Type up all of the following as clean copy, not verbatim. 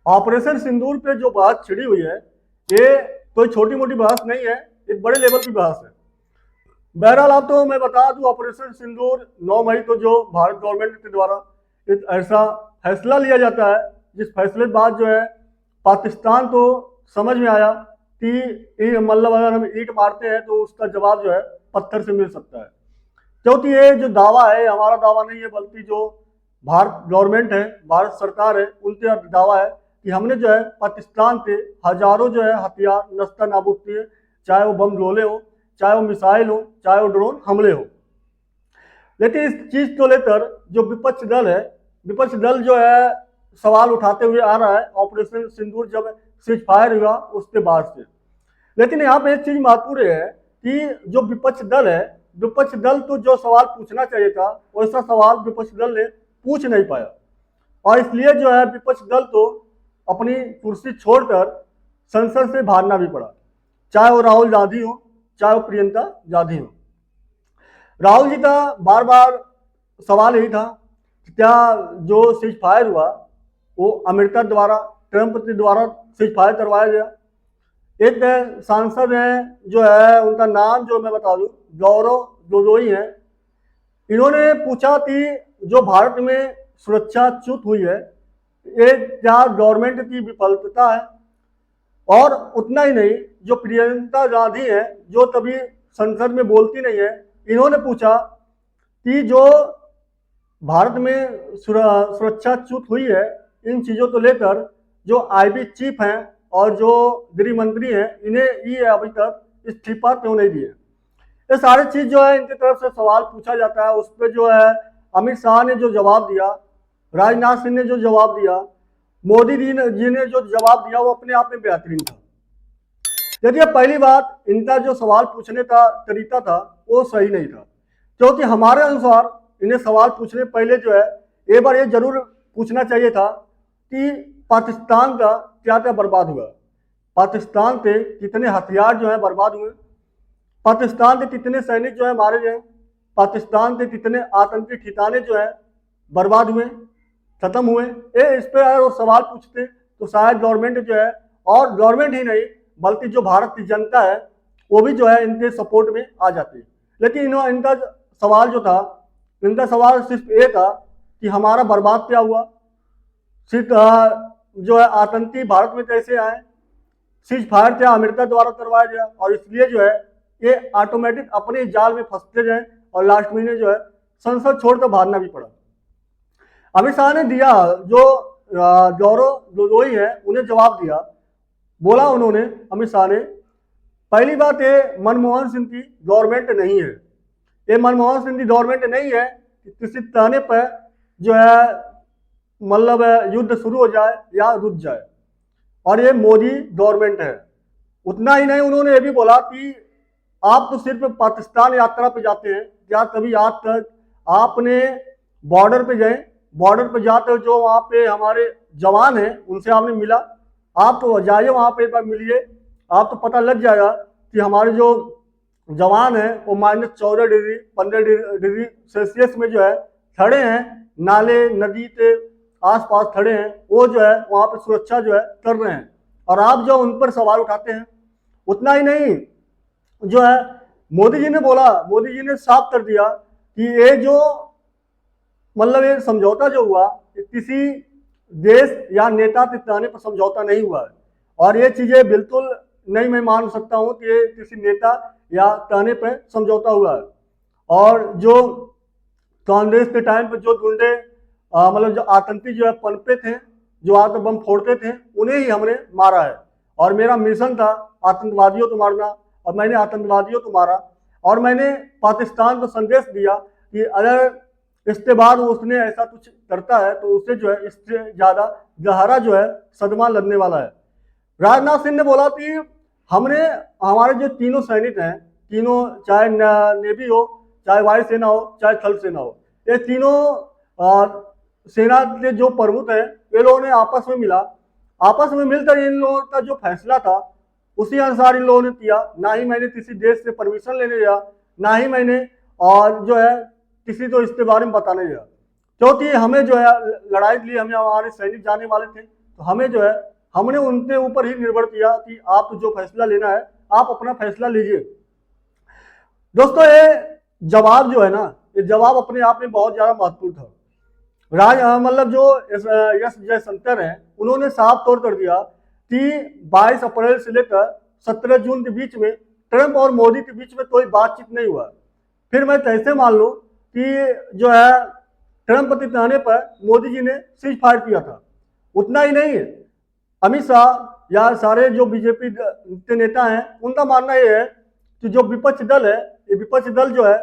Operation सिंदूर पे जो बात छिड़ी हुई है, ये कोई छोटी मोटी बहस नहीं है, एक बड़े लेवल की बहस है। बहरहाल आप तो मैं बता दूं, ऑपरेशन सिंदूर 9 मई को जो भारत गवर्नमेंट के द्वारा एक ऐसा फैसला लिया जाता है, जिस फैसले के बाद जो है पाकिस्तान को समझ में आया कि मतलब अगर हम ईंट मारते हैं तो उसका जवाब जो है पत्थर से मिल सकता है। क्योंकि ये जो दावा है हमारा दावा नहीं है, बल्कि जो भारत गवर्नमेंट है, भारत सरकार है, उनके दावा है कि हमने जो है पाकिस्तान से हजारों जो है हथियार नस्ता नाबूद किए, चाहे वो बम गोले हो, चाहे वो मिसाइल हो, चाहे वो ड्रोन हमले हो। लेकिन इस चीज को लेकर जो विपक्ष दल है, विपक्ष दल जो है सवाल उठाते हुए आ रहा है ऑपरेशन सिंदूर जब सीज फायर हुआ उसके बाद से। लेकिन यहाँ पे एक चीज महत्वपूर्ण है कि जो विपक्ष दल है, विपक्ष दल तो जो सवाल पूछना चाहिए था वैसा सवाल विपक्ष दल ने पूछ नहीं पाया, और इसलिए जो है विपक्ष दल तो अपनी कुर्सी छोड़कर संसद से भागना भी पड़ा, चाहे वो राहुल गांधी हो, चाहे वो प्रियंका गांधी हो। राहुल जी का बार बार सवाल यही था कि क्या जो सीज फायर हुआ वो अमेरिका द्वारा, ट्रंप के द्वारा सीज फायर करवाया गया। एक सांसद है जो है, उनका नाम जो मैं बता दूं, गौरव गोगोई है। इन्होंने पूछा कि जो भारत में सुरक्षा च्युत हुई है, ये क्या गवर्नमेंट की विफलता है। और उतना ही नहीं, जो प्रियंका गांधी है जो कभी संसद में बोलती नहीं है, इन्होंने पूछा कि जो भारत में सुरक्षा च्युत हुई है, इन चीजों को लेकर जो आईबी चीफ हैं और जो गृह मंत्री हैं, इन्हें ये अभी तक इस्तीफा क्यों नहीं दिए। ये सारी चीज जो है इनकी तरफ से सवाल पूछा जाता है, उस पर जो है अमित शाह ने जो जवाब दिया, राजनाथ सिंह ने जो जवाब दिया, मोदी जी ने जो जवाब दिया, वो अपने आप में बेहतरीन था। यदि पहली बात, इनका जो सवाल पूछने का तरीका था वो सही नहीं था, क्योंकि हमारे अनुसार इन्हें सवाल पूछने पहले जो है एक बार ये जरूर पूछना चाहिए था कि पाकिस्तान का क्या क्या बर्बाद हुआ, पाकिस्तान के कितने हथियार जो है बर्बाद हुए, पाकिस्तान के कितने सैनिक जो है मारे गए, पाकिस्तान के कितने आतंकी ठिकाने जो है बर्बाद हुए, खत्म हुए। ये इस पर अगर वो सवाल पूछते तो शायद गवर्नमेंट जो है, और गवर्नमेंट ही नहीं बल्कि जो भारत की जनता है वो भी जो है इनके सपोर्ट में आ जाती है। लेकिन इनका सवाल जो था, इनका सवाल सिर्फ ये था कि हमारा बर्बाद क्या हुआ, सिर्फ जो है आतंकी भारत में कैसे आए, सीज फायर क्या अमेरिका द्वारा करवाया गया, और इसलिए जो है ये ऑटोमेटिक अपने जाल में फंसते गए और लास्ट में जो है संसद छोड़कर भागना भी पड़ा। अमित शाह ने दिया, जो गौरव गोगोई है उन्हें जवाब दिया, बोला उन्होंने अमित शाह ने, पहली बात ये मनमोहन सिंह की गवर्नमेंट नहीं है, ये मनमोहन सिंह की गवर्नमेंट नहीं है कि किसी ताने पर जो है मतलब युद्ध शुरू हो जाए या रुक जाए, और ये मोदी गवर्नमेंट है। उतना ही नहीं, उन्होंने ये भी बोला कि आप तो सिर्फ पाकिस्तान यात्रा पे जाते हैं, क्या कभी आज तक आपने बॉर्डर पे गए, बॉर्डर पे जाते जो वहां पे हमारे जवान हैं उनसे आपने मिला, आप तो जाइए वहां पे एक बार मिलिए, आप तो पता लग जाएगा कि हमारे जो जवान हैं वो -14 डिग्री 15 डिग्री सेल्सियस में जो है खड़े हैं, नाले नदी के आसपास खड़े हैं, वो जो है वहां पे सुरक्षा जो है कर रहे हैं, और आप जो उन पर सवाल उठाते हैं। उतना ही नहीं, जो है मोदी जी ने बोला, मोदी जी ने साफ कर दिया कि ये जो मतलब ये समझौता जो हुआ किसी देश या नेता के कहने पर समझौता नहीं हुआ है, और ये चीजें बिल्कुल नहीं मैं मान सकता हूं कि ये किसी नेता या कहने पर समझौता हुआ है। और जो कांग्रेस के टाइम पर जो गुंडे मतलब जो आतंकी जो है पनपे थे, जो आतंक बम फोड़ते थे, उन्हें ही हमने मारा है, और मेरा मिशन था आतंकवादियों को मारना, और मैंने आतंकवादियों को मारा, और मैंने पाकिस्तान को संदेश दिया कि अगर इसके बाद उसने ऐसा कुछ करता है तो उससे जो है इससे ज्यादा गहरा जो है सदमा लगने वाला है। राजनाथ सिंह ने बोला कि हमने हमारे जो तीनों सैनिक हैं, तीनों चाहे नेवी हो, चाहे वायुसेना हो, चाहे थल सेना हो, ये तीनों सेना के जो प्रमुख है, ये लोगों ने आपस में मिला, आपस में मिलकर इन लोगों का जो फैसला था उसी अनुसार इन लोगों ने किया। ना ही मैंने किसी देश से परमिशन लेने गया, ना ही मैंने और जो है किसी को इसके बारे में बताने गया, क्योंकि हमें जो है लड़ाई के लिए हमें हमारे सैनिक जाने वाले थे, तो तो हमें जो है हमने उनके ऊपर ही निर्भर किया कि आप जो फैसला लेना है आप अपना फैसला लीजिए। दोस्तों ये जवाब जो है ना, ये जवाब अपने आप में बहुत ज्यादा महत्वपूर्ण था। मतलब जो एस जयशंकर है उन्होंने साफ तौर कर दिया कि 22 अप्रैल से लेकर 17 जून के बीच में ट्रंप और मोदी के बीच में कोई बातचीत नहीं हुआ। फिर मैं कैसे मान लूं कि जो है ट्रंप के कहने पर मोदी जी ने सीज फायर किया था। उतना ही नहीं है, अमित शाह या सारे जो बीजेपी के नेता हैं उनका मानना यह है कि जो विपक्ष दल है, ये विपक्ष दल जो है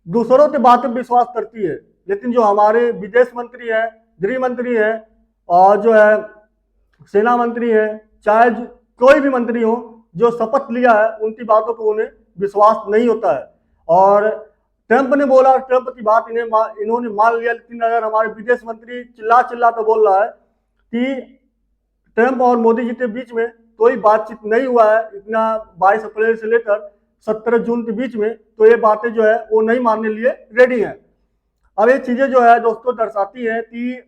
दूसरों की बातें विश्वास करती है, लेकिन जो हमारे विदेश मंत्री है, गृह मंत्री है और जो है सेना मंत्री है, चाहे कोई भी मंत्री हो जो शपथ लिया है उनकी बातों को उन्हें विश्वास नहीं होता है। और ट्रंप ने बोला, ट्रंप की बात इन्होंने मान लिया, लेकिन अगर हमारे विदेश मंत्री चिल्ला तो बोल रहा है कि ट्रंप और मोदी जी के बीच में कोई बातचीत नहीं हुआ है इतना 22 अप्रैल से लेकर 17 जून के बीच में, तो ये बातें जो है वो नहीं मानने लिए रेडी हैं। अब ये चीजें जो है दोस्तों दर्शाती हैं कि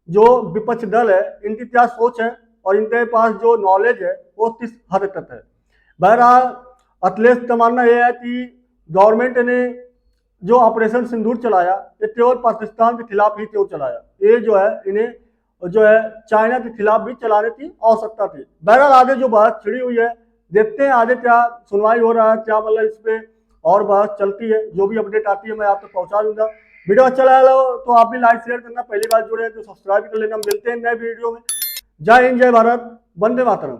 जो विपक्ष दल है इनकी क्या सोच है और इनके पास जो नॉलेज है वो किस हद तक है। बहरहाल अखिलेश का मानना यह है कि गवर्नमेंट ने जो ऑपरेशन सिंदूर चलाया ये केवल पाकिस्तान के खिलाफ ही क्यों चलाया, ये जो है इन्हें जो है चाइना के खिलाफ भी चलाने की आवश्यकता थी। बहरहाल आगे जो बात छिड़ी हुई है, देखते हैं आगे क्या सुनवाई हो रहा है, क्या मतलब इस पे और बात चलती है। जो भी अपडेट आती है मैं आप तक पहुंचा दूंगा। वीडियो अच्छा लगा तो आप भी लाइक शेयर करना, पहली बार जुड़े हैं तो सब्सक्राइब कर लेना। मिलते हैं नए वीडियो में। जय हिंद, जय भारत, वंदे मातरम।